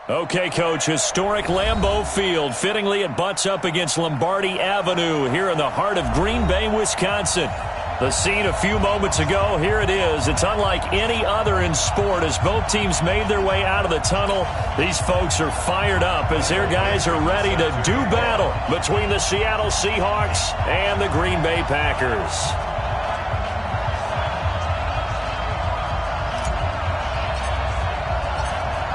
Okay, Coach, historic Lambeau Field. Fittingly, it butts up against Lombardi Avenue here in the heart of Green Bay, Wisconsin. The scene a few moments ago, here it is. It's unlike any other in sport as both teams made their way out of the tunnel. These folks are fired up as their guys are ready to do battle between the Seattle Seahawks and the Green Bay Packers.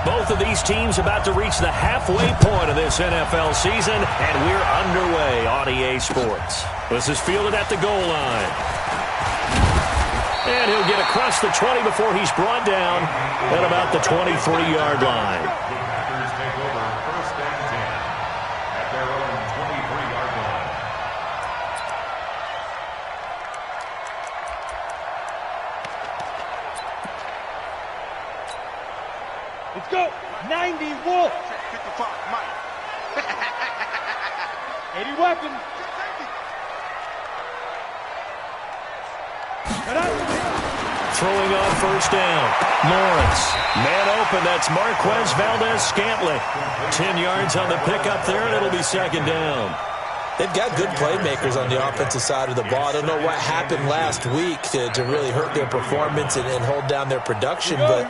Both of these teams about to reach the halfway point of this NFL season, and we're underway on EA Sports. This is fielded at the goal line. And he'll get across the 20 before he's brought down at about the 23-yard line. Packers take over first and 10 at their own 23-yard line. Let's go. 90 Wolf. 55 Mike. 80 Weapon. Throwing on first down. Lawrence. Man open. That's Marquez Valdez-Scantling. 10 yards on the pickup there, and it'll be second down. They've got good playmakers on the offensive side of the ball. I don't know what happened last week to really hurt their performance and hold down their production, but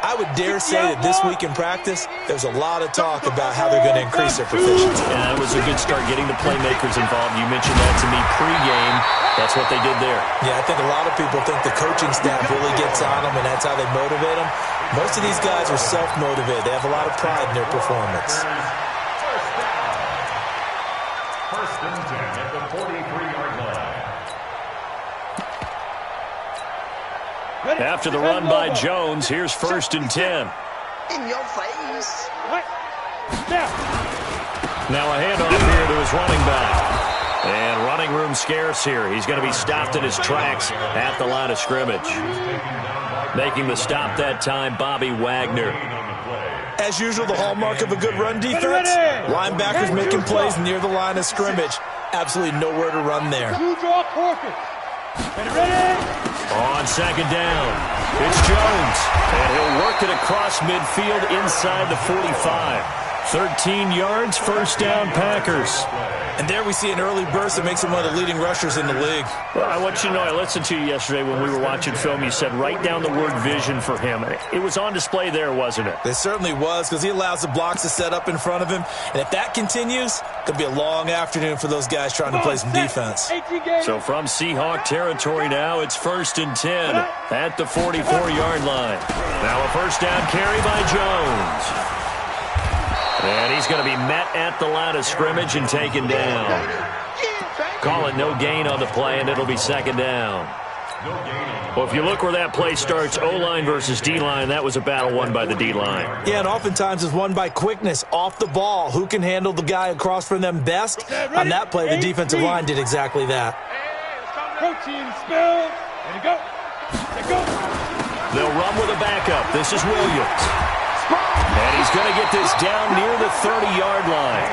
I would dare say that this week in practice, there's a lot of talk about how they're going to increase their proficiency. Yeah, that was a good start getting the playmakers involved. You mentioned that to me pregame. That's what they did there. Yeah, I think a lot of people think the coaching staff really gets on them, and that's how they motivate them. Most of these guys are self-motivated. They have a lot of pride in their performance. First and 10 at the 43-yard line. After the run by Jones, here's first and 10. In your face. Now a handoff here to his running back. And running room scarce here. He's going to be stopped in his tracks at the line of scrimmage. Making the stop that time, Bobby Wagner. As usual, the hallmark of a good run defense, linebackers making plays near the line of scrimmage. Absolutely nowhere to run there. On second down, it's Jones. And he'll work it across midfield inside the 45. 13 yards, first down, Packers. And there we see an early burst that makes him one of the leading rushers in the league. Well, I want you to know, I listened to you yesterday when we were watching film. You said write down the word vision for him. It was on display there, wasn't it? It certainly was, because he allows the blocks to set up in front of him. And if that continues, it could be a long afternoon for those guys trying to play some defense. So from Seahawk territory now, it's first and 10 at the 44-yard line. Now a first down carry by Jones. And he's going to be met at the line of scrimmage and taken down. Call it no gain on the play, and it'll be second down. Well, if you look where that play starts, O-line versus D-line, that was a battle won by the D-line. Yeah, and oftentimes it's won by quickness, off the ball. Who can handle the guy across from them best? On that play, the defensive line did exactly that. Protein spill. Ready to go. They'll run with a backup. This is Williams. And he's going to get this down near the 30-yard line.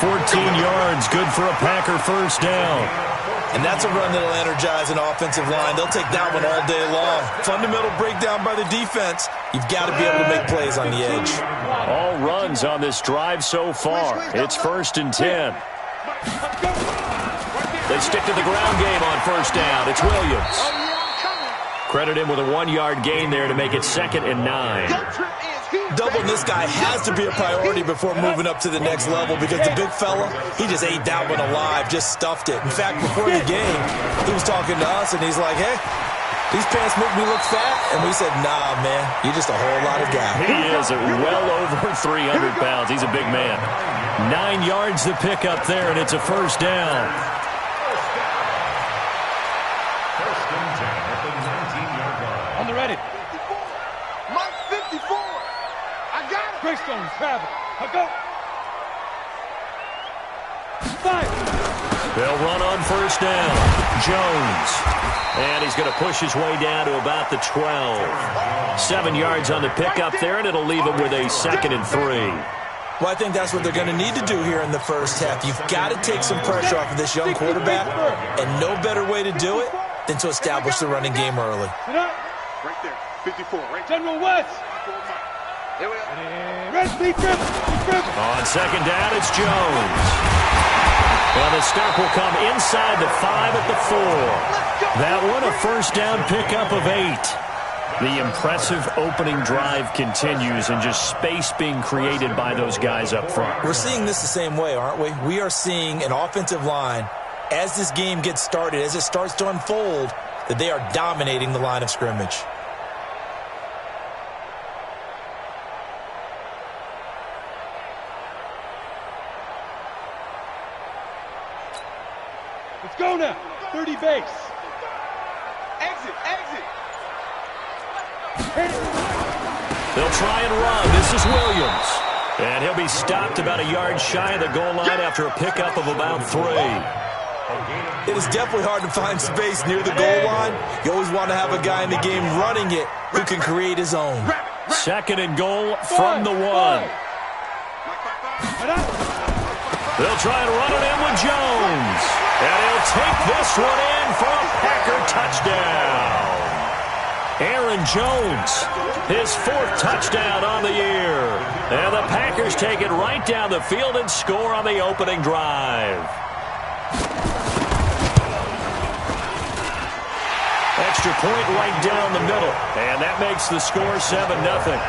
14 yards, good for a Packer first down. And that's a run that'll energize an offensive line. They'll take that one all day long. Fundamental breakdown by the defense. You've got to be able to make plays on the edge. All runs on this drive so far. It's first and 10. They stick to the ground game on first down. It's Williams. Credit him with a 1-yard gain there to make it second and 9. Doubling this guy has to be a priority before moving up to the next level, because the big fella, he just ate that one alive, just stuffed it. In fact, before the game, he was talking to us, and he's like, hey, these pants make me look fat. And we said, nah, man, you're just a whole lot of guy. He is well over 300 pounds. He's a big man. 9 yards to pick up there, and it's a first down. First and 10 at the 19-yard line. On the ready. Mike 54. I got it. Greystone travel. Go. 5. They'll run on first down. Jones. And he's going to push his way down to about the 12. 7 yards on the pickup there, and it'll leave him with a second and 3. Well, I think that's what they're going to need to do here in the first half. You've got to take some pressure off of this young quarterback, and no better way to do it than to establish the running game early. Right there. 54. Right there. General West. On second down, it's Jones. Well, the stop will come inside the 5 at the 4. That one a first down pickup of 8. The impressive opening drive continues and just space being created by those guys up front. We're seeing this the same way, aren't we? We are seeing an offensive line, as this game gets started, as it starts to unfold, that they are dominating the line of scrimmage. Let's go now. 30 base. Exit, exit. They'll try and run. This is Williams. And he'll be stopped about a yard shy of the goal line after a pickup of about 3. It is definitely hard to find space near the goal line. You always want to have a guy in the game running it who can create his own. Second and goal from the 1. They'll try and run it in with Jones. And he'll take this one in for a Packer touchdown. Aaron Jones, his 4th touchdown on the year. And the Packers take it right down the field and score on the opening drive. Extra point right down the middle. And that makes the score 7-0.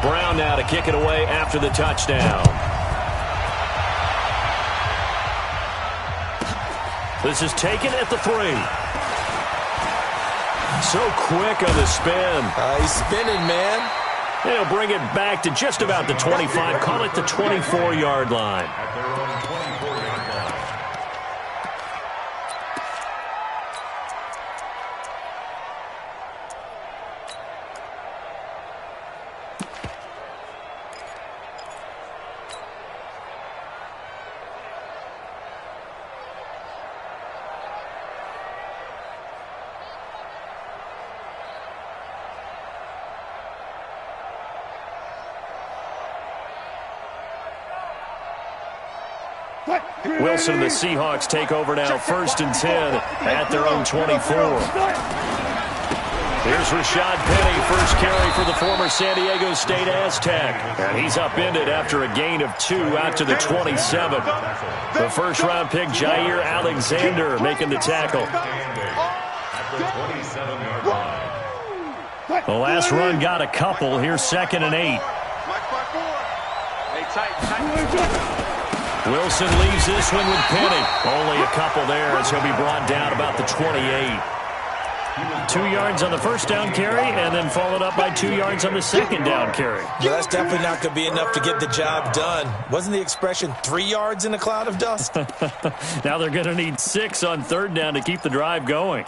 Brown now to kick it away after the touchdown. This is taken at the 3. So quick on the spin. He's spinning, man. They'll bring it back to just about the 25. Call it the 24-yard line. At their own 24-yard line. Wilson and the Seahawks take over now, 1st and 10 at their own 24. Here's Rashad Penny, first carry for the former San Diego State Aztec. And he's upended after a gain of 2 out to the 27. The first-round pick, Jair Alexander, making the tackle. At the 27-yard line. The last run got a couple. Here's 2nd and 8. Hey, tight. Wilson leaves this one with Penny. Only a couple there as he'll be brought down about the 28. 2 yards on the first down carry and then followed up by 2 yards on the second down carry. Yeah, that's definitely not going to be enough to get the job done. Wasn't the expression 3 yards in a cloud of dust? Now they're going to need 6 on 3rd down to keep the drive going.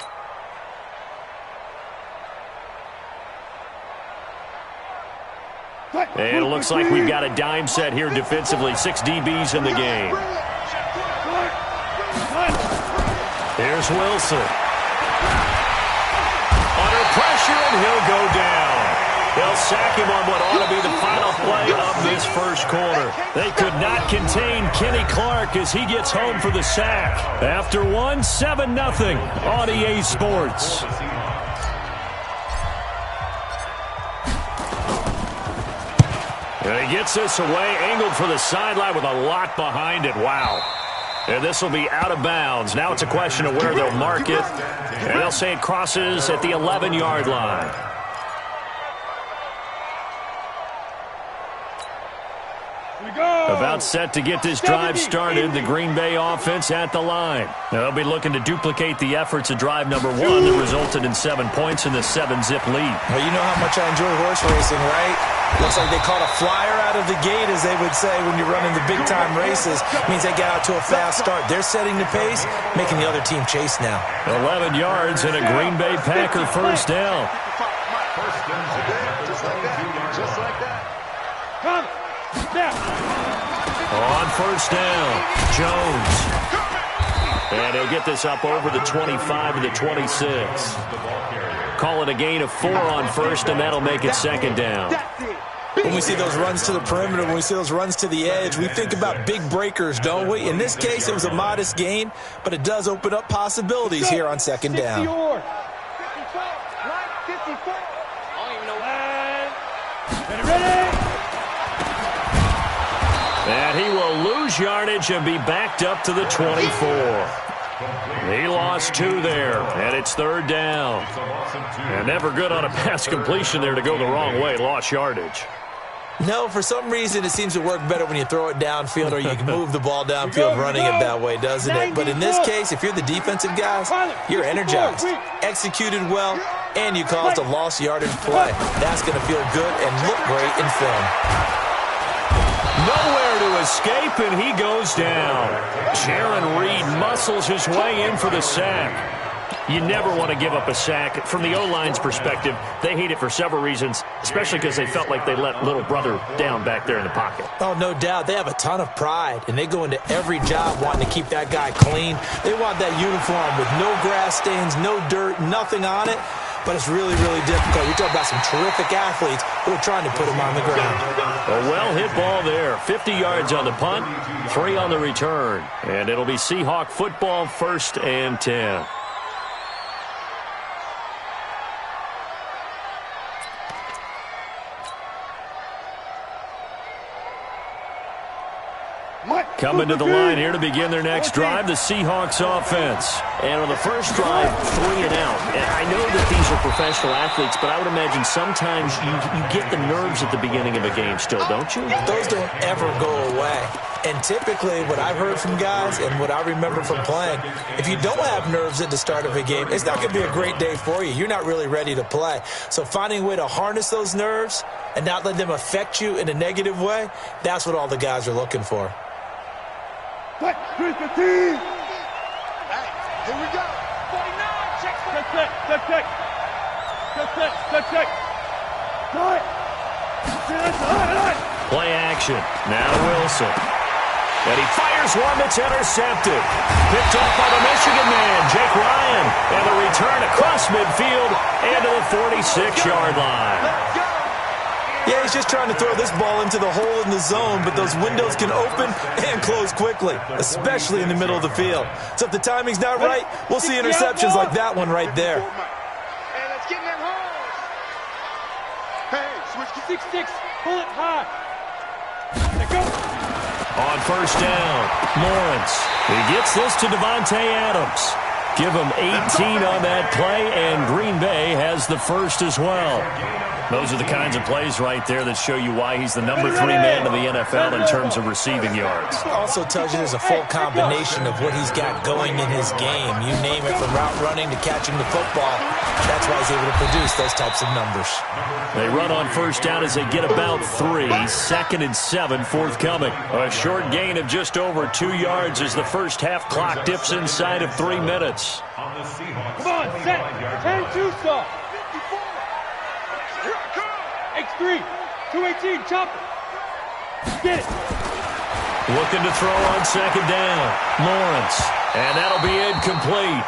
And it looks like we've got a dime set here defensively. 6 DBs in the game. Here's Wilson. Under pressure, and he'll go down. They'll sack him on what ought to be the final play of this first quarter. They could not contain Kenny Clark as he gets home for the sack. After 1, 7-0 on EA Sports. And he gets this away, angled for the sideline with a lot behind it. Wow. And this will be out of bounds. Now it's a question of where they'll mark it. And they'll say it crosses at the 11-yard line. About set to get this drive started. The Green Bay offense at the line. They'll be looking to duplicate the efforts of drive number 1 that resulted in 7 points in the 7-zip lead. Well, you know how much I enjoy horse racing, right? Looks like they caught a flyer out of the gate, as they would say when you're running the big-time races. Means they got out to a fast start. They're setting the pace, making the other team chase now. 11 yards and a Green Bay Packer first down. First and 10 at the 22-yard line. Come. Snap. On first down, Jones. And he'll get this up over the 25 to the 26. Call it a gain of 4 on first, and that'll make it 2nd down. When we see those runs to the perimeter, when we see those runs to the edge, we think about big breakers, don't we? In this case, it was a modest gain, but it does open up possibilities here on second down. 54. Ready? And he will lose yardage and be backed up to the 24. He lost 2 there, and it's third down. And never good on a pass completion there to go the wrong way. Lost yardage. No, for some reason, it seems to work better when you throw it downfield or you can move the ball downfield running it that way, doesn't it? But in this case, if you're the defensive guys, you're energized, executed well, and you caused a lost yardage play. That's going to feel good and look great in film. Nowhere to escape, and he goes down. Jaron Reed muscles his way in for the sack. You never want to give up a sack. From the O-line's perspective, they hate it for several reasons, especially because they felt like they let little brother down back there in the pocket. Oh, no doubt. They have a ton of pride, and they go into every job wanting to keep that guy clean. They want that uniform with no grass stains, no dirt, nothing on it. But it's really, really difficult. You're talking about some terrific athletes who are trying to put him on the ground. A well-hit ball there. 50 yards on the punt, 3 on the return. And it'll be Seahawk football, 1st and 10. Coming to the line here to begin their next drive, the Seahawks offense. And on the first drive, 3 and out. And I know that these are professional athletes, but I would imagine sometimes you get the nerves at the beginning of a game still, don't you? Those don't ever go away. And typically, what I've heard from guys and what I remember from playing, if you don't have nerves at the start of a game, it's not going to be a great day for you. You're not really ready to play. So finding a way to harness those nerves and not let them affect you in a negative way, that's what all the guys are looking for. Check, Hey, here we go. 49, check. Play action. Now Wilson. And he fires one that's intercepted. Picked off by the Michigan man, Jake Ryan. And the return across midfield and to the 46-yard line. Yeah, he's just trying to throw this ball into the hole in the zone, but those windows can open and close quickly, especially in the middle of the field. So if the timing's not right, we'll see interceptions like that one right there. Hey, let's get in that hole. Hey, switch. 6-6, pull it high. Let go. On first down, Lawrence. He gets this to Devontae Adams. Give him 18 on that play, and Green Bay has the first as well. Those are the kinds of plays right there that show you why he's the number 3 man in the NFL in terms of receiving yards. Also tells you there's a full combination of what he's got going in his game. You name it, from route running to catching the football. That's why he's able to produce those types of numbers. They run on first down as they get about 3. 2nd and 7 forthcoming. A short gain of just over 2 yards as the first half clock dips inside of 3 minutes. Come on, set. 10-2 stop. X3, 218, chop it. Get it. Looking to throw on second down. Lawrence. And that'll be incomplete.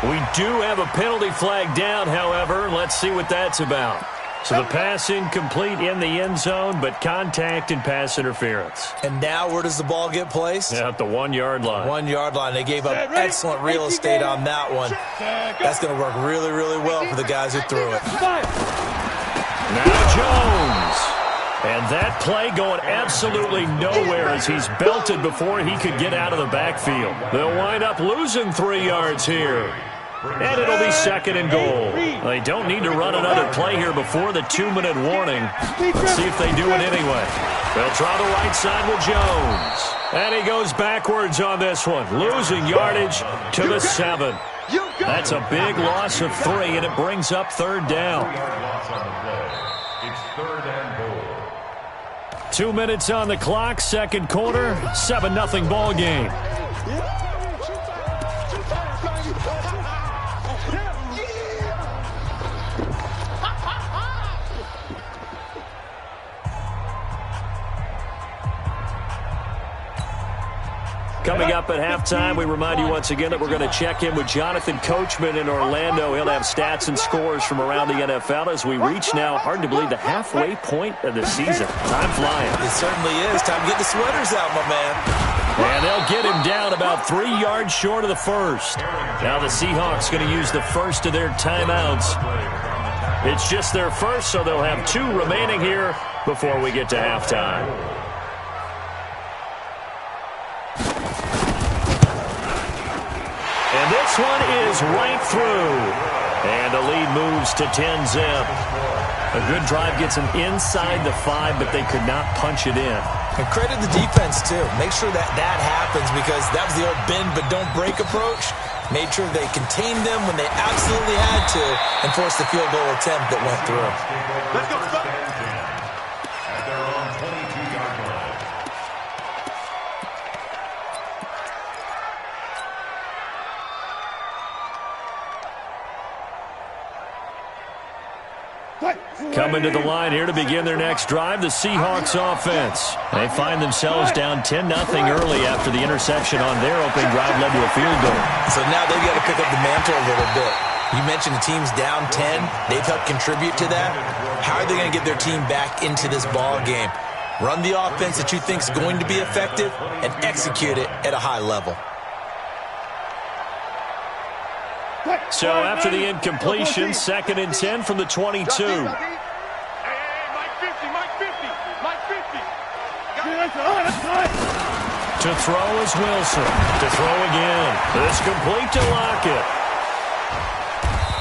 We do have a penalty flag down, however. Let's see what that's about. So the pass incomplete in the end zone, but contact and pass interference. And now where does the ball get placed? At the 1-yard line. 1-yard line. They gave up excellent real estate on that one. That's going to work really, really well for the guys who threw it. Now Jones. And that play going absolutely nowhere as he's belted before he could get out of the backfield. They'll wind up losing 3 yards here. And it'll be 2nd and goal. They don't need to run another play here before the 2-minute warning. Let's see if they do it anyway. They'll try the right side with Jones. And he goes backwards on this one, losing yardage to the 7. That's a big loss of 3, and it brings up 3rd down. It's 3rd and goal. 2 minutes on the clock, 2nd quarter, 7-0 ball game. Coming up at halftime, we remind you once again that we're going to check in with Jonathan Coachman in Orlando. He'll have stats and scores from around the NFL as we reach now, hard to believe, the halfway point of the season. Time flying. It certainly is. Time to get the sweaters out, my man. And they'll get him down about 3 yards short of the first. Now the Seahawks going to use the first of their timeouts. It's just their first, so they'll have 2 remaining here before we get to halftime. And this one is right through. And the lead moves to 10-zip. A good drive gets them inside the 5, but they could not punch it in. And credit the defense, too. Make sure that happens because that was the old bend but don't break approach. Made sure they contained them when they absolutely had to and forced the field goal attempt that went through. Let's go, stop. At their own 22-yard line. Coming to the line here to begin their next drive, the Seahawks offense. They find themselves down 10-0 early after the interception on their opening drive led to a field goal. So now they've got to pick up the mantle a little bit. You mentioned the team's down 10. They've helped contribute to that. How are they going to get their team back into this ball game? Run the offense that you think is going to be effective and execute it at a high level. So after the incompletion, 2nd and 10 from the 22. Hey, Mike 50, Mike 50, Mike 50. To throw is Wilson. To throw again. It's complete to Lockett.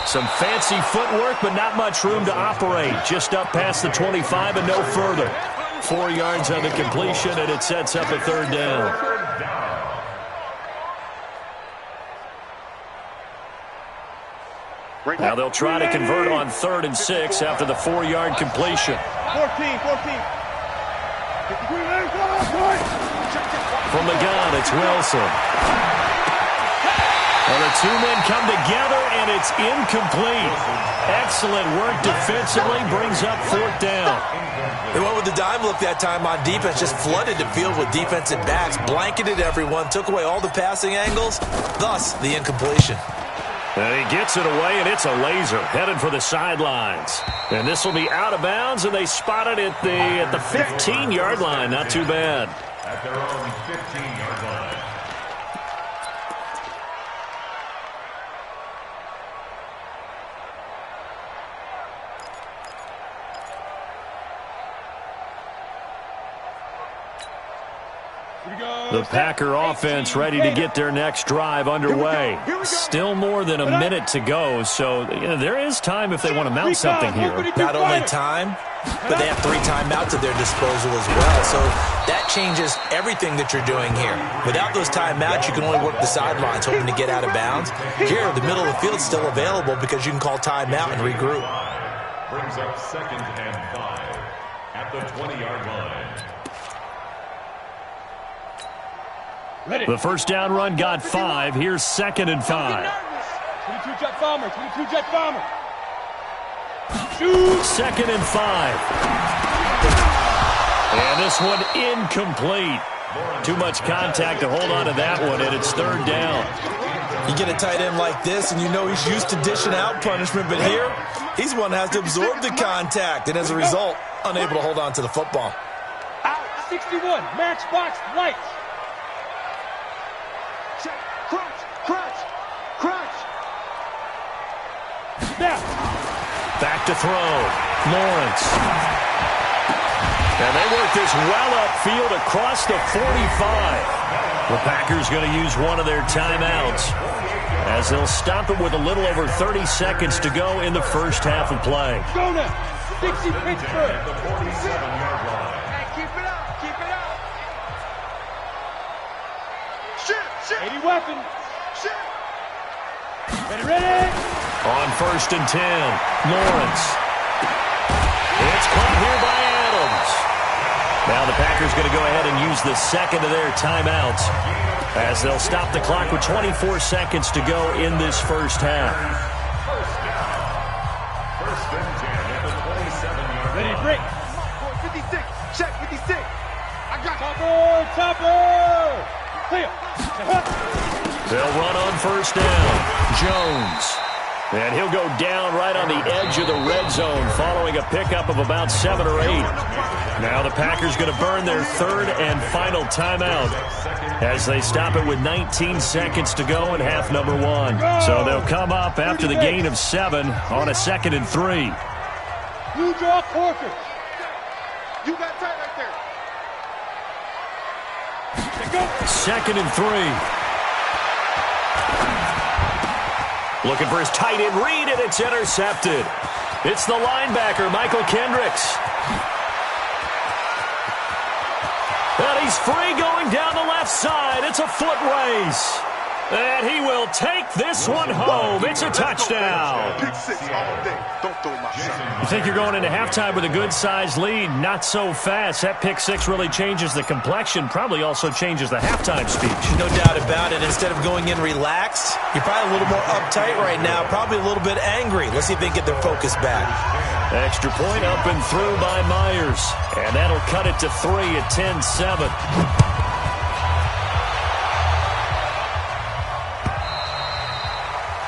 Some fancy footwork, but not much room to operate. Just up past the 25 and no further. 4 yards on the completion, and it sets up a 3rd down. Now they'll try to convert on 3rd and 6 after the 4-yard completion. 14. From the gun, it's Wilson. And the 2 men come together, and it's incomplete. Excellent work defensively, brings up 4th down. They went with the dime look that time on defense, just flooded the field with defensive backs, blanketed everyone, took away all the passing angles, thus the incompletion. And he gets it away, and it's a laser headed for the sidelines. And this will be out of bounds, and they spot it at the 15-yard line. Not too bad. At their own 15-yard line. The Packer offense ready to get their next drive underway. Still more than a minute to go, so there is time if they want to mount something here. Not only time, but they have 3 timeouts at their disposal as well. So that changes everything that you're doing here. Without those timeouts, you can only work the sidelines, hoping to get out of bounds. Here, the middle of the field's still available because you can call timeout and regroup. Brings up 2nd and 5 at the 20-yard line. The first down run got 5. Here's 2nd and 5. 22 jet bomber. 22 jet bomber. 2nd and 5. And this one incomplete. Too much contact to hold on to that one, and it's 3rd down. You get a tight end like this, and you know he's used to dishing out punishment, but here, he's one that has to absorb the contact, and as a result, unable to hold on to the football. Out 61. Matchbox lights. Check, crunch. Snap. Back to throw. Lawrence. And they work this well upfield across the 45. The Packers going to use one of their timeouts as they'll stop it with a little over 30 seconds to go in the first half of play. Go now. 60 Pittsburgh. The 47-yard line. Hey, keep it up. Shoot. 80 weapon. Shoot. Ready. On 1st and 10, Lawrence. It's caught here by Adams. Now the Packers going to go ahead and use the 2nd of their timeouts as they'll stop the clock with 24 seconds to go in this first half. First and 10 at the 27-yard line. Ready, break. 56. Check 56. I got Topper. They'll run on first down. Jones. And he'll go down right on the edge of the red zone following a pickup of about 7 or 8. Now the Packers going to burn their third and final timeout as they stop it with 19 seconds to go in half number 1. So they'll come up after the gain of 7 on a 2nd and 3. You draw quarters. You got tight right there. 2nd and 3. Looking for his tight end read, and it's intercepted. It's the linebacker, Michael Kendricks. And he's free going down the left side. It's a foot race. And he will take this one home. It's a touchdown. Pick 6 all day. Don't throw my shot. You think you're going into halftime with a good-sized lead? Not so fast. That pick 6 really changes the complexion, probably also changes the halftime speech. No doubt about it. Instead of going in relaxed, you're probably a little more uptight right now, probably a little bit angry. Let's see if they can get their focus back. Extra point up and through by Myers. And that'll cut it to 3 at 10-7.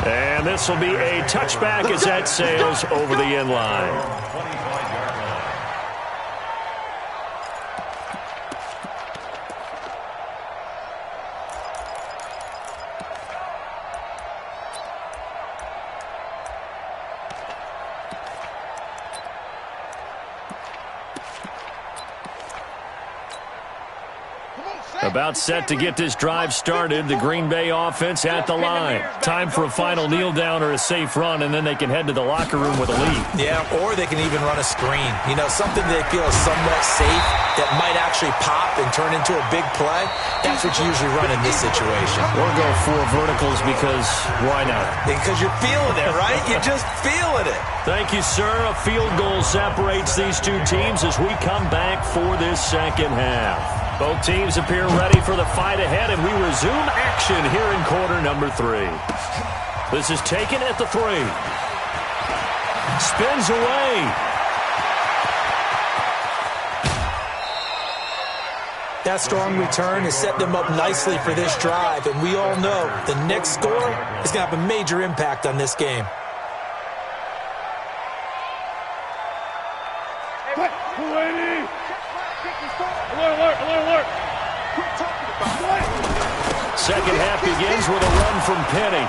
And this will be a touchback as that sails over the end line. 25-yard line. About set to get this drive started. The Green Bay offense at the line. Time for a final kneel down or a safe run, and then they can head to the locker room with a lead. Yeah, or they can even run a screen. You know, something they feel is somewhat safe that might actually pop and turn into a big play. That's what you usually run in this situation. Or go 4 verticals because why not? Because you're feeling it, right? You're just feeling it. Thank you, sir. A field goal separates these two teams as we come back for this second half. Both teams appear ready for the fight ahead, and we resume action here in quarter number 3. This is taken at the 3. Spins away. That strong return has set them up nicely for this drive, and we all know the next score is going to have a major impact on this game. Alert. Second half begins with a run from Penny.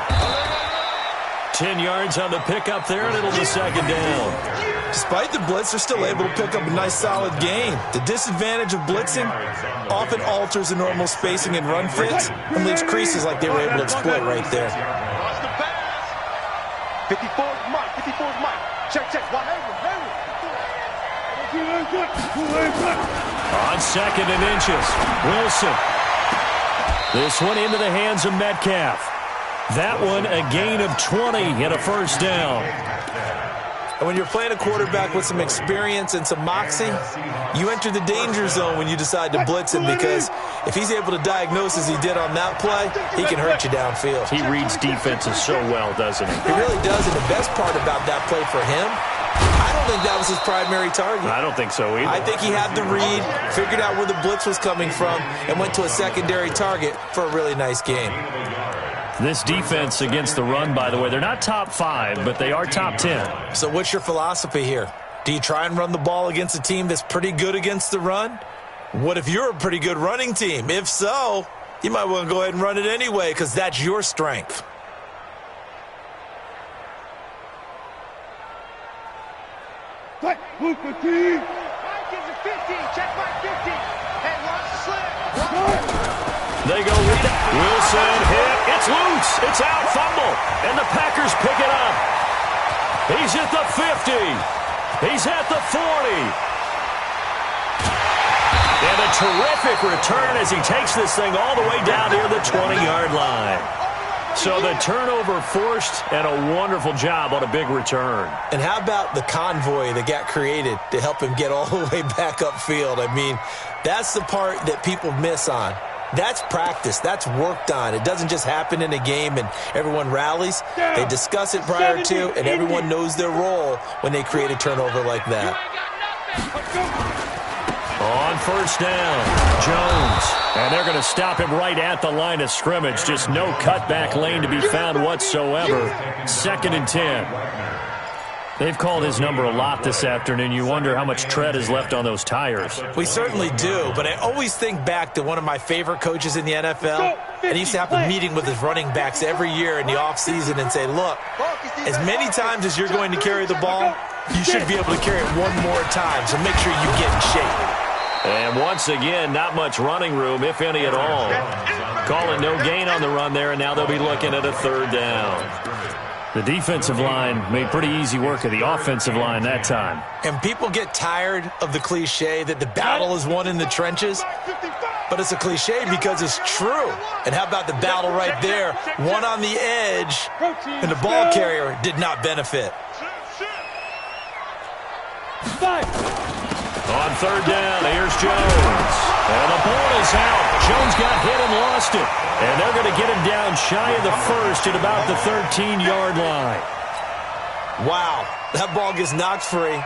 10 yards on the pickup there, and it'll be second down. Despite the blitz, they're still able to pick up a nice, solid gain. The disadvantage of blitzing often alters the normal spacing and run fits and leaves creases like they were able to exploit right there. Watch the pass. 54's Mike. 54's Mike. Check. On 2nd and inches, Wilson. This one into the hands of Metcalf. That one a gain of 20 and a first down. And when you're playing a quarterback with some experience and some moxie, you enter the danger zone when you decide to blitz him, because if he's able to diagnose as he did on that play, he can hurt you downfield. He reads defenses so well, doesn't he? He really does, and the best part about that play for him, I don't think that was his primary target. I don't think so either. I think he had the read, figured out where the blitz was coming from, and went to a secondary target for a really nice game. This defense against the run, by the way, they're not top 5, but they are top 10. So what's your philosophy here? Do you try and run the ball against a team that's pretty good against the run? What if you're a pretty good running team? If so, you might want to go ahead and run it anyway, because that's your strength. Mike gives it 15. Check Mike 15. Hey, watch the slip. They go with it. Wilson hit. It's loose. It's out. Fumble. And the Packers pick it up. He's at the 50. He's at the 40. And a terrific return as he takes this thing all the way down near the 20-yard line. So the turnover forced, and a wonderful job on a big return. And how about the convoy that got created to help him get all the way back upfield? I mean, that's the part that people miss on. That's practice. That's worked on. It doesn't just happen in a game and everyone rallies. They discuss it prior to, and everyone knows their role when they create a turnover like that. On first down, Jones. And they're going to stop him right at the line of scrimmage. Just no cutback lane to be found whatsoever. 2nd and 10. They've called his number a lot this afternoon. You wonder how much tread is left on those tires. We certainly do, but I always think back to one of my favorite coaches in the NFL. And he used to have a meeting with his running backs every year in the offseason and say, look, as many times as you're going to carry the ball, you should be able to carry it one more time, so make sure you get in shape. And once again, not much running room, if any at all. Calling no gain on the run there, and now they'll be looking at a 3rd down. The defensive line made pretty easy work of the offensive line that time. And people get tired of the cliche that the battle is won in the trenches, but it's a cliche because it's true. And how about the battle right there? One on the edge, and the ball carrier did not benefit. On 3rd down, here's Jones. And the ball is out. Jones got hit and lost it. And they're going to get him down shy of the 1st at about the 13-yard line. Wow, that ball gets knocked free,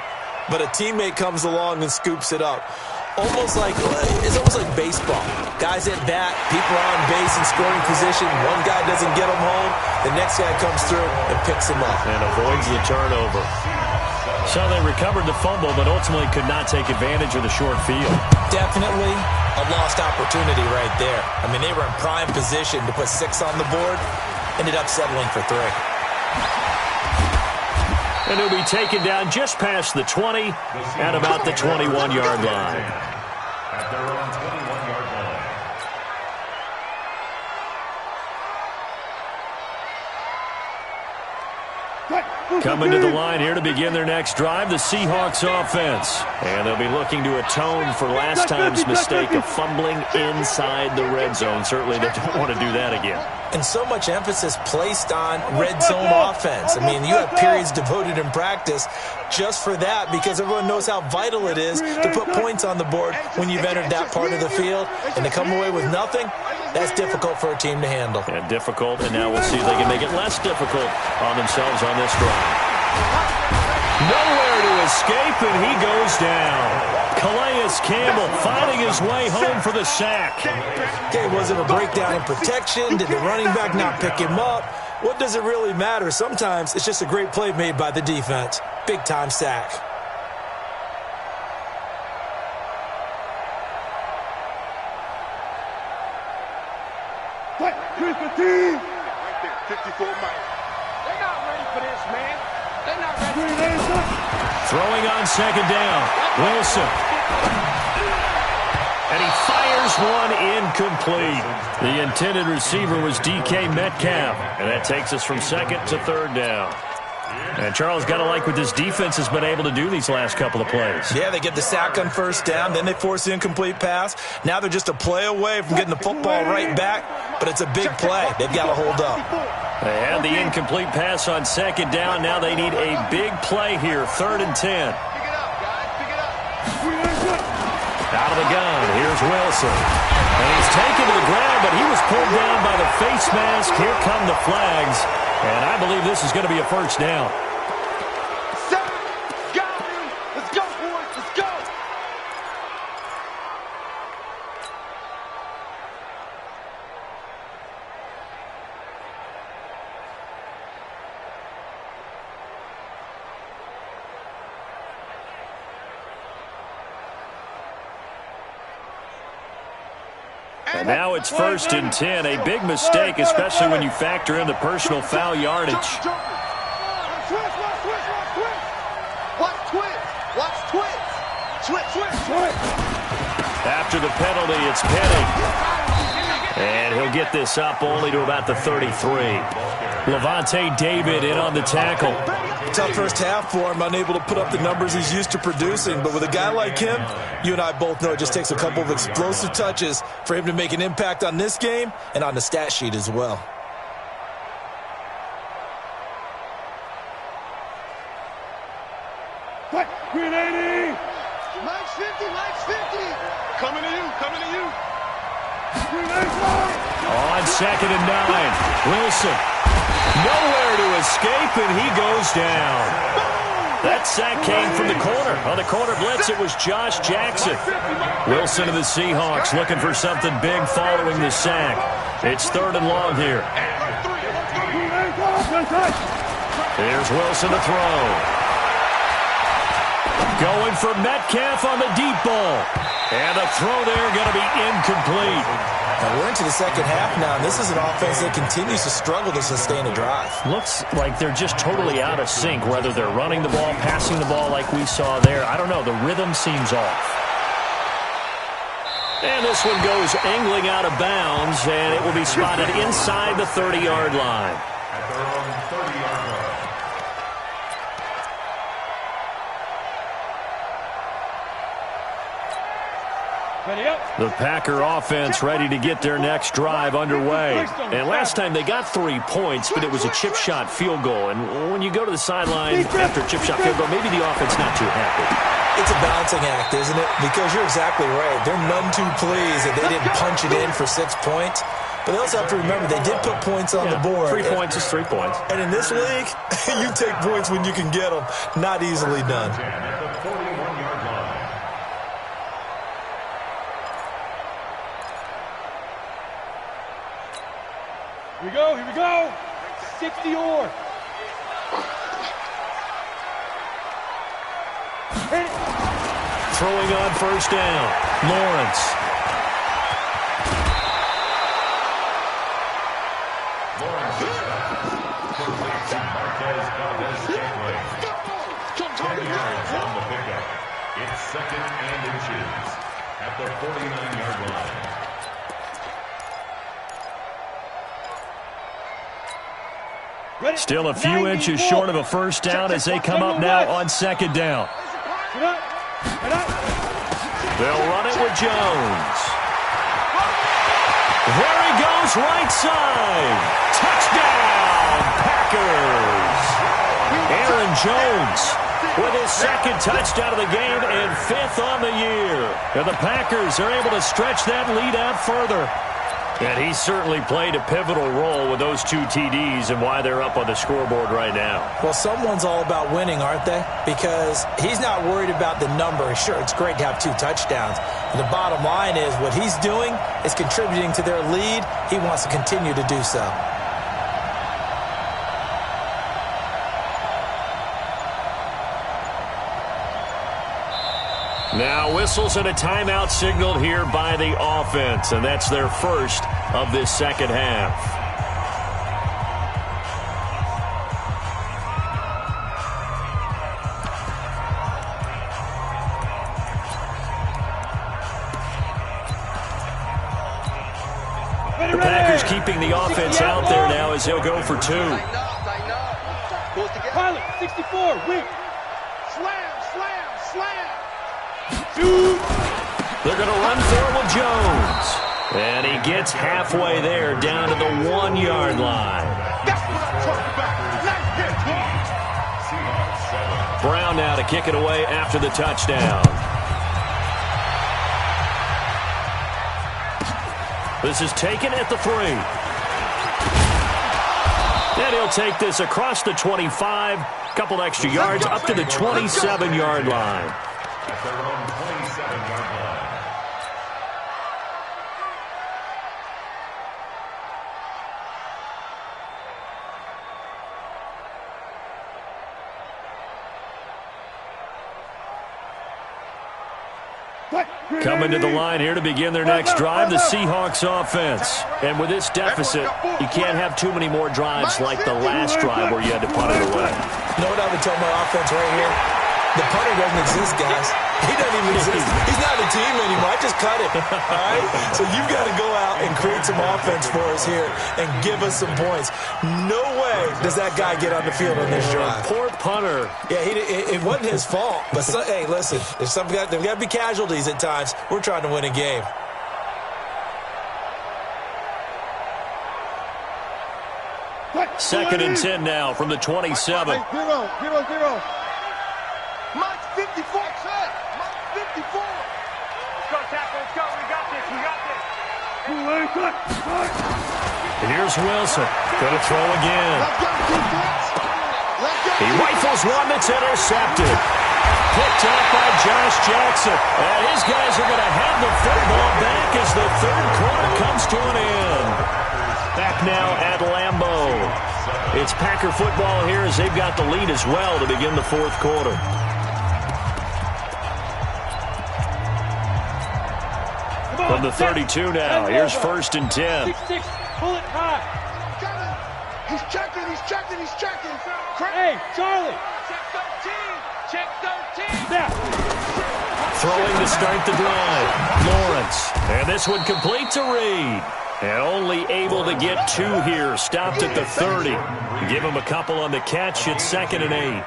but a teammate comes along and scoops it up. It's almost like baseball. Guys at bat, people are on base in scoring position. One guy doesn't get him home. The next guy comes through and picks him up. And avoids the turnover. So they recovered the fumble, but ultimately could not take advantage of the short field. Definitely a lost opportunity right there. I mean, they were in prime position to put 6 on the board. Ended up settling for 3. And he'll be taken down just past the 20 at about the 21-yard line. At their own 21-yard line. Coming to the line here to begin their next drive, the Seahawks offense. And they'll be looking to atone for last time's mistake of fumbling inside the red zone. Certainly they don't want to do that again. And so much emphasis placed on red zone offense. I mean, you have periods devoted in practice just for that because everyone knows how vital it is to put points on the board when you've entered that part of the field. And to come away with nothing, that's difficult for a team to handle. And difficult, and now we'll see if they can make it less difficult on themselves on this drive. Nowhere to escape, and he goes down. Calais Campbell finding his way home for the sack. Okay, was it a breakdown in protection? Did the running back not pick him up? What does it really matter? Sometimes it's just a great play made by the defense. Big-time sack. Right there, 54 Mike. They're not ready for this, man. They're not ready. Throwing on 2nd down, Wilson. And he fires one incomplete. The intended receiver was DK Metcalf. And that takes us from 2nd to 3rd down. And Charles, got to like what this defense has been able to do these last couple of plays. Yeah, they get the sack on 1st down, then they force the incomplete pass. Now they're just a play away from getting the football right back, but it's a big play. They've got to hold up. They had the incomplete pass on 2nd down. Now they need a big play here, 3rd and 10. Pick it up, guys. Pick it up. Out of the gun, here's Wilson. And he's taken to the ground, but he was pulled down by the face mask. Here come the flags. And I believe this is going to be a 1st down. Let's go, boys. Let's go. And now it's 1st and 10. A big mistake, especially when you factor in the personal foul yardage. Watch twist. After the penalty, it's Penny. And he'll get this up only to about the 33. Levante David in on the tackle. Tough first half for him, unable to put up the numbers he's used to producing. But with a guy like him, you and I both know it just takes a couple of explosive touches for him to make an impact on this game and on the stat sheet as well. Green 80! Mike's 50. Coming to you. Green 80! On 2nd and 9, Wilson. Nowhere to escape, and he goes down. That sack came from the corner. On the corner blitz, it was Josh Jackson. Wilson of the Seahawks looking for something big following the sack. It's 3rd and long here. Here's Wilson to throw. Going for Metcalf on the deep ball. And the throw there going to be incomplete. Now we're into the second half now, and this is an offense that continues to struggle to sustain a drive. Looks like they're just totally out of sync, whether they're running the ball, passing the ball like we saw there. I don't know. The rhythm seems off. And this one goes angling out of bounds, and it will be spotted inside the 30-yard line. At their own 30-yard line. Ready up. The Packer offense ready to get their next drive underway. And last time they got 3 points, but it was a chip shot field goal. And when you go to the sideline after a chip shot field goal, maybe the offense not too happy. It's a balancing act, isn't it? Because you're exactly right. They're none too pleased that they didn't punch it in for 6 points. But they also have to remember they did put points on the board. 3 points is 3 points. And in this league, you take points when you can get them. Not easily done. At the 41-yard line. Here we go. Here we go. 60 or. Hit it. Throwing on 1st down. Lawrence. Lawrence is complete to Marquez Valdez-Scantling. 10 yards on the pickup. It's 2nd and inches at the 49-yard line. Still a few inches short of a 1st down as they come up now on 2nd down. They'll run it with Jones. There he goes, right side. Touchdown, Packers. Aaron Jones with his 2nd touchdown of the game and 5th on the year. And the Packers are able to stretch that lead out further. And he certainly played a pivotal role with those 2 TDs and why they're up on the scoreboard right now. Well, someone's all about winning, aren't they? Because he's not worried about the number. Sure, it's great to have 2 touchdowns. But the bottom line is what he's doing is contributing to their lead. He wants to continue to do so. Now whistles and a timeout signaled here by the offense, and that's their first of this second half. The Packers keeping the offense out there now as they'll go for 2. Pilot, 64, weak. Slam, slam, slam. They're going to run for it with Jones. And he gets halfway there down to the 1-yard line. That's what I'm talking about. Nice hit, Seahawks 7. Brown now to kick it away after the touchdown. This is taken at the 3. And he'll take this across the 25. Couple extra yards up to the 27-yard line. At their own 27-yard line. Coming to the line here to begin their next drive, the Seahawks offense. And with this deficit, you can't have too many more drives like the last drive where you had to punt it away. You know what I would tell my offense right here? The punter doesn't exist, guys. He doesn't even exist. He's not a team anymore. I just cut it. All right? So you've got to go out and create some offense for us here and give us some points. No way does that guy get on the field on this drive. Poor punter. Yeah, it wasn't his fault. But, hey, listen, there's got to be casualties at times. We're trying to win a game. Second and 10 now from the 27. 0, 0, 0. Mike 54. Mike 54. Let's go, tackle. Let's go. We got this. We got this. And here's Wilson. Going to throw again. Let's go, defense. Let's go. He rifles tackles one that's intercepted. Picked up by Josh Jackson. And his guys are going to have the football back as the third quarter comes to an end. Back now at Lambeau. It's Packer football here as they've got the lead as well to begin the fourth quarter. From the 32 now, here's 1st and 10. 6-6, pull it high. He's checking. Hey, Charlie. Check 13. Now. Throwing to start the drive. Lawrence. And this one complete to Reed. And only able to get 2 here. Stopped at the 30. Give him a couple on the catch. It's 2nd and 8.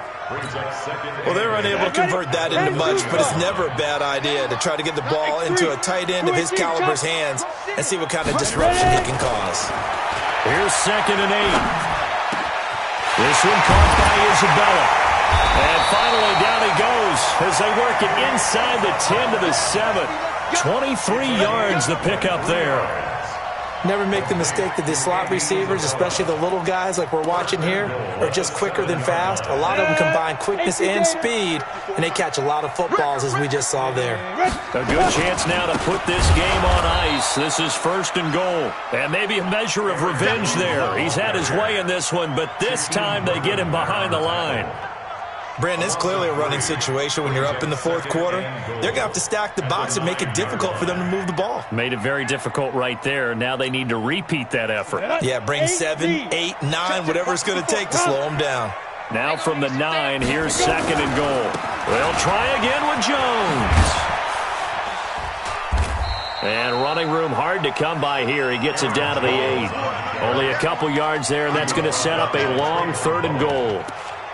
Well, they're unable to convert that into much, but it's never a bad idea to try to get the ball into a tight end of his caliber's hands and see what kind of disruption he can cause. Here's 2nd and 8. This one caught by Isabella. And finally down he goes as they work it inside the 10 to the 7. 23 yards the pickup there. Never make the mistake that the slot receivers, especially the little guys like we're watching here, are just quicker than fast. A lot of them combine quickness and speed, and they catch a lot of footballs, as we just saw there. A good chance now to put this game on ice. This is 1st and goal. And maybe a measure of revenge there. He's had his way in this one, but this time they get him behind the line. Brandon, it's clearly a running situation when you're up in the fourth quarter. They're going to have to stack the box and make it difficult for them to move the ball. Made it very difficult right there. Now they need to repeat that effort. Yeah, bring 7, 8, 9, whatever it's going to take to slow them down. Now from the 9, here's 2nd and goal. They'll try again with Jones. And running room hard to come by here. He gets it down to the 8. Only a couple yards there, and that's going to set up a long 3rd and goal.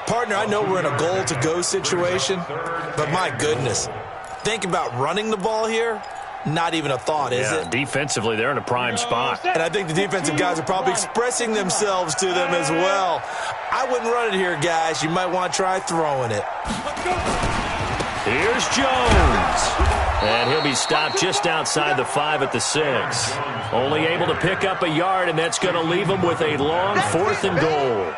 Partner, I know we're in a goal-to-go situation, but my goodness, think about running the ball here. Not even a thought, is it? Defensively, they're in a prime spot. And I think the defensive guys are probably expressing themselves to them as well. I wouldn't run it here, guys. You might want to try throwing it. Here's Jones. And he'll be stopped just outside the 5 at the 6. Only able to pick up a yard, and that's going to leave him with a long 4th and goal.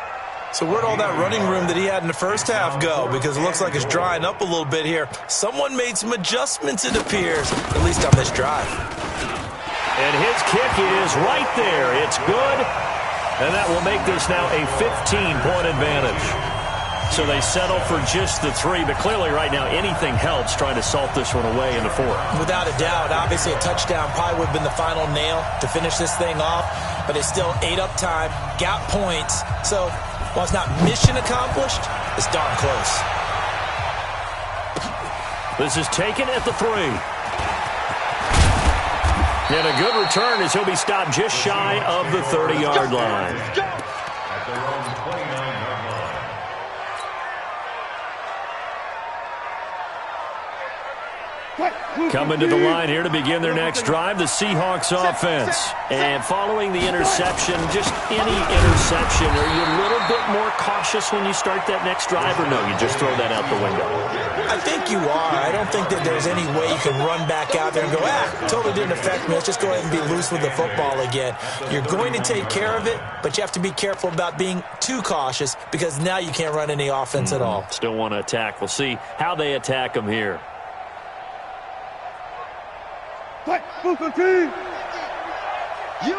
So where'd all that running room that he had in the first half go? Because it looks like it's drying up a little bit here. Someone made some adjustments, it appears, at least on this drive. And his kick is right there. It's good. And that will make this now a 15-point advantage. So they settle for just the 3, but clearly right now anything helps trying to salt this one away in the 4th. Without a doubt, obviously a touchdown probably would have been the final nail to finish this thing off, but it's still ate up time, got points. So while it's not mission accomplished, it's darn close. This is taken at the 3. And a good return as he'll be stopped just shy of the 30-yard line. At their own 29-yard line. Coming to the line here to begin their next drive, the Seahawks offense. And following the interception, just any interception, are you a little bit more cautious when you start that next drive, or no, you just throw that out the window? I think you are. I don't think that there's any way you can run back out there and go, totally didn't affect me. Let's just go ahead and be loose with the football again. You're going to take care of it, but you have to be careful about being too cautious because now you can't run any offense at all. Still want to attack. We'll see how they attack them here. Fight, football team. You.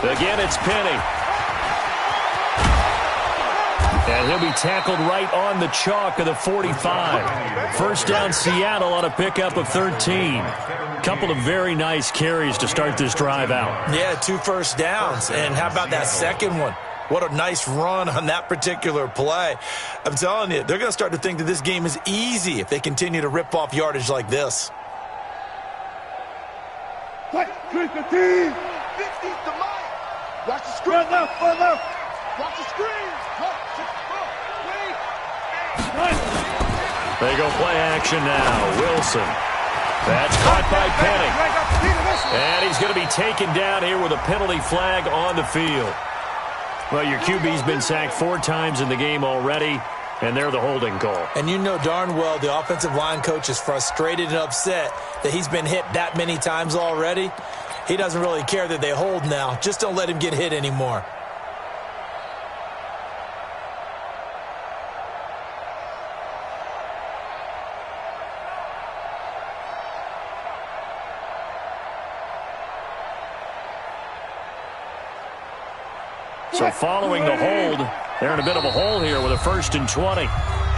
Again, it's Penny. And he'll be tackled right on the chalk of the 45. First down, Seattle on a pickup of 13. Couple of very nice carries to start this drive out. Yeah, 2 first downs. And how about that second one? What a nice run on that particular play. I'm telling you, they're going to start to think that this game is easy if they continue to rip off yardage like this. Fight, drink the team. 50's the mic. Watch the screen. Run left. Watch the screen. They go play action now. Wilson. That's caught by Penny. And he's going to be taken down here with a penalty flag on the field. Well, your QB's been sacked 4 times in the game already, and they're the holding call. And you know darn well the offensive line coach is frustrated and upset that he's been hit that many times already. He doesn't really care that they hold now. Just don't let him get hit anymore. So following the hold, they're in a bit of a hole here with a 1st and 20.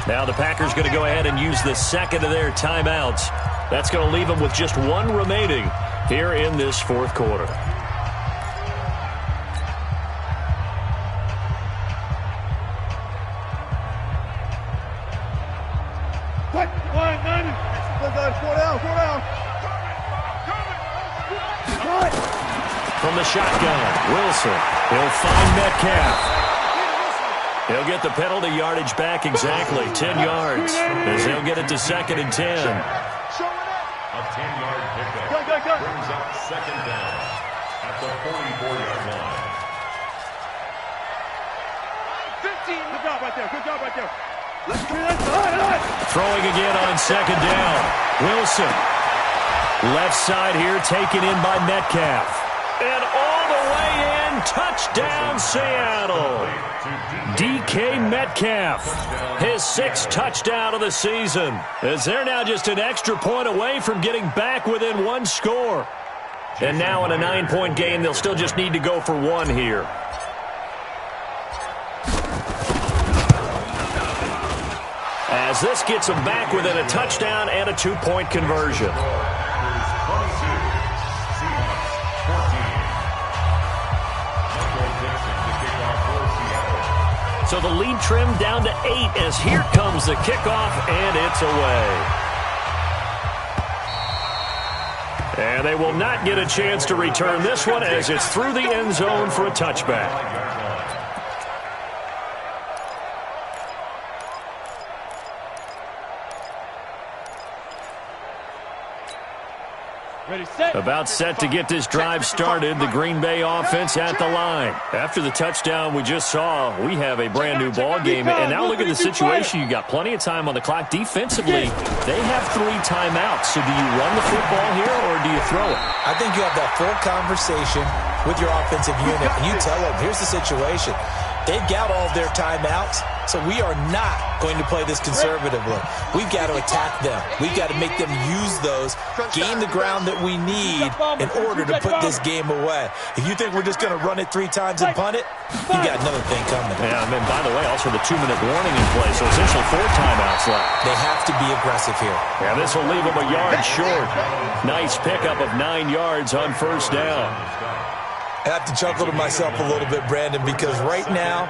Now the Packers going to go ahead and use the second of their timeouts. That's going to leave them with just one remaining here in this fourth quarter. From the shotgun, Wilson. He'll find Metcalf. He'll get the penalty yardage back exactly, 10 yards, as they'll get it to 2nd and 10. A 10-yard pickup brings up 2nd down at the 44-yard line. 15. Good job right there. Good job right there. Throwing again on 2nd down. Wilson. Left side here taken in by Metcalf. And all the way in, touchdown Seattle. DK Metcalf, his 6th touchdown of the season, as they're now just an extra point away from getting back within 1 score. And now in a 9-point game, they'll still just need to go for 1 here. As this gets them back within a touchdown and a 2-point conversion. So the lead trimmed down to 8 as here comes the kickoff, and it's away. And they will not get a chance to return this one as it's through the end zone for a touchback. Ready, set. About set to get this drive started, the Green Bay offense at the line. After the touchdown we just saw, we have a brand new ball game. And now look at the situation. You got plenty of time on the clock. Defensively, they have 3 timeouts. So do you run the football here or do you throw it? I think you have that full conversation with your offensive unit, and you tell them, here's the situation. They've got all of their timeouts, so we are not going to play this conservatively. We've got to attack them. We've got to make them use those, gain the ground that we need in order to put this game away. If you think we're just going to run it 3 times and punt it, you got another thing coming. Yeah, and by the way, also the 2-minute warning in play, so essentially 4 timeouts left. They have to be aggressive here. Yeah, this will leave them a yard short. Nice pickup of 9 yards on 1st down. I have to chuckle to myself a little bit, Brandon, because right now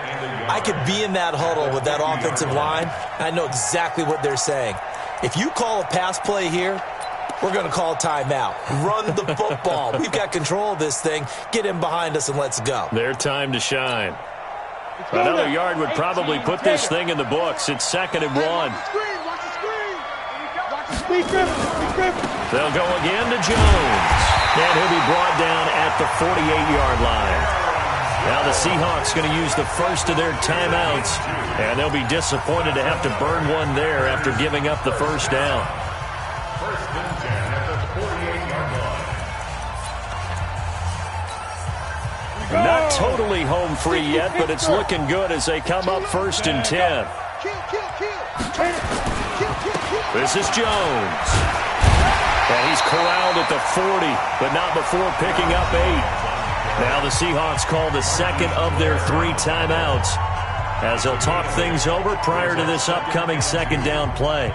I could be in that huddle with that offensive line. I know exactly what they're saying. If you call a pass play here, we're going to call timeout. Run the football. We've got control of this thing. Get in behind us and let's go. Their time to shine. Another yard would probably put this thing in the books. It's 2nd and 1. They'll go again to Jones. And he'll be brought down at the 48-yard line. Now the Seahawks going to use the first of their timeouts, and they'll be disappointed to have to burn one there after giving up the 1st down. 1st and 10 at the 48-yard line. Not totally home free yet, but it's looking good as they come up 1st and 10. This is Jones. And he's corralled at the 40, but not before picking up 8. Now the Seahawks call the 2nd of their 3 timeouts as they'll talk things over prior to this upcoming 2nd down play.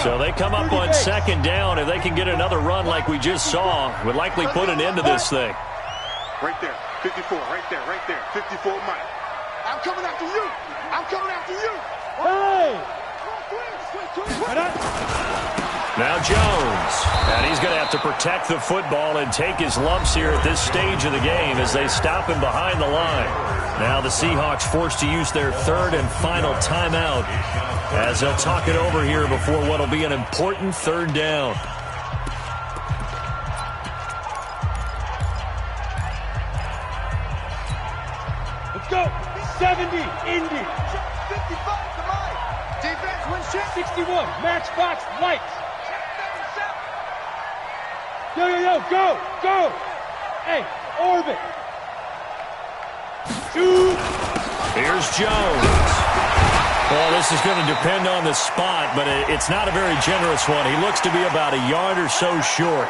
So they come up on 2nd down. If they can get another run like we just saw, would likely put an end to this thing. Right there, 54, right there, 54 Mike. I'm coming after you. I'm coming after you. Hey! Now Jones. And he's going to have to protect the football and take his lumps here at this stage of the game as they stop him behind the line. Now the Seahawks forced to use their 3rd and final timeout as they'll talk it over here before what will be an important 3rd down. Let's go. 70, Indy. 55 to Mike. Defense wins check. 61, Matchbox Lights. Yo, go, go. Hey, orbit. Shoot. Here's Jones. Well, this is going to depend on the spot, but it's not a very generous one. He looks to be about a yard or so short.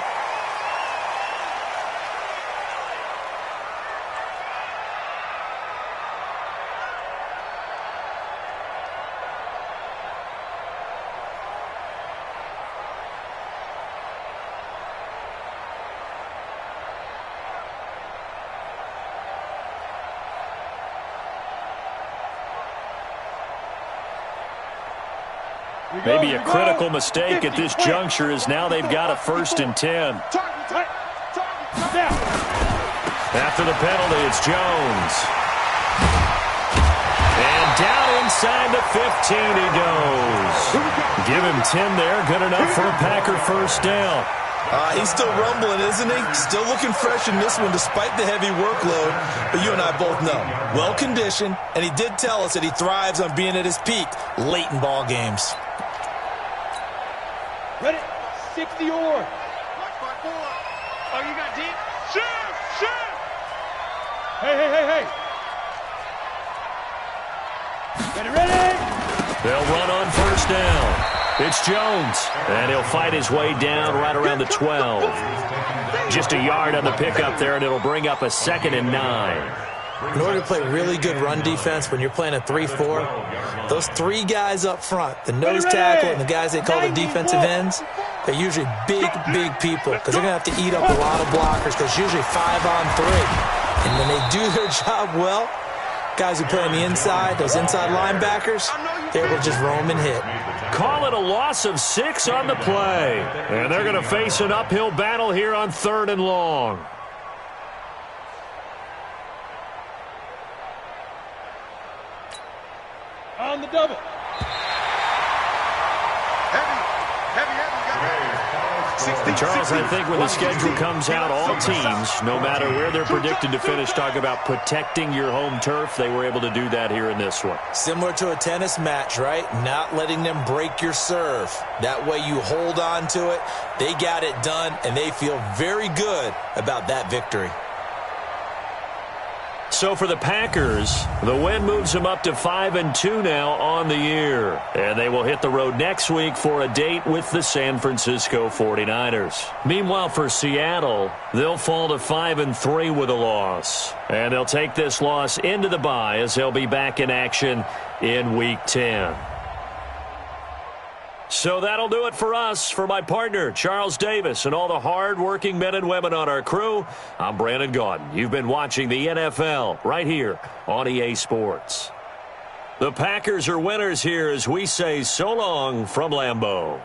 Maybe a critical mistake at this juncture is now they've got a 1st and 10. After the penalty, it's Jones. And down inside the 15 he goes. Give him 10 there. Good enough for a Packer 1st down. He's still rumbling, isn't he? Still looking fresh in this one despite the heavy workload. But you and I both know, well-conditioned, and he did tell us that he thrives on being at his peak late in ball games. Ready? 60 or. Oh, you got deep? Shoot! Hey. Ready? They'll run on 1st down. It's Jones, and he'll fight his way down right around the 12. Just a yard on the pickup there, and it'll bring up a 2nd and 9. In order to play really good run defense when you're playing a 3-4, those 3 guys up front, the nose tackle and the guys they call the defensive ends, they're usually big people because they're going to have to eat up a lot of blockers because it's usually 5-on-3. And when they do their job well, guys who play on the inside, those inside linebackers, they're able to just roam and hit. Call it a loss of 6 on the play. And they're going to face an uphill battle here on 3rd and long. On the double. And Charles, I think when the schedule comes out, all teams, no matter where they're predicted to finish, talk about protecting your home turf. They were able to do that here in this one. Similar to a tennis match, right? Not letting them break your serve. That way you hold on to it. They got it done, and they feel very good about that victory. So for the Packers, the win moves them up to 5-2 now on the year. And they will hit the road next week for a date with the San Francisco 49ers. Meanwhile, for Seattle, they'll fall to 5-3 with a loss. And they'll take this loss into the bye as they'll be back in action in Week 10. So that'll do it for us. For my partner, Charles Davis, and all the hard-working men and women on our crew, I'm Brandon Gaudin. You've been watching the NFL right here on EA Sports. The Packers are winners here as we say so long from Lambeau.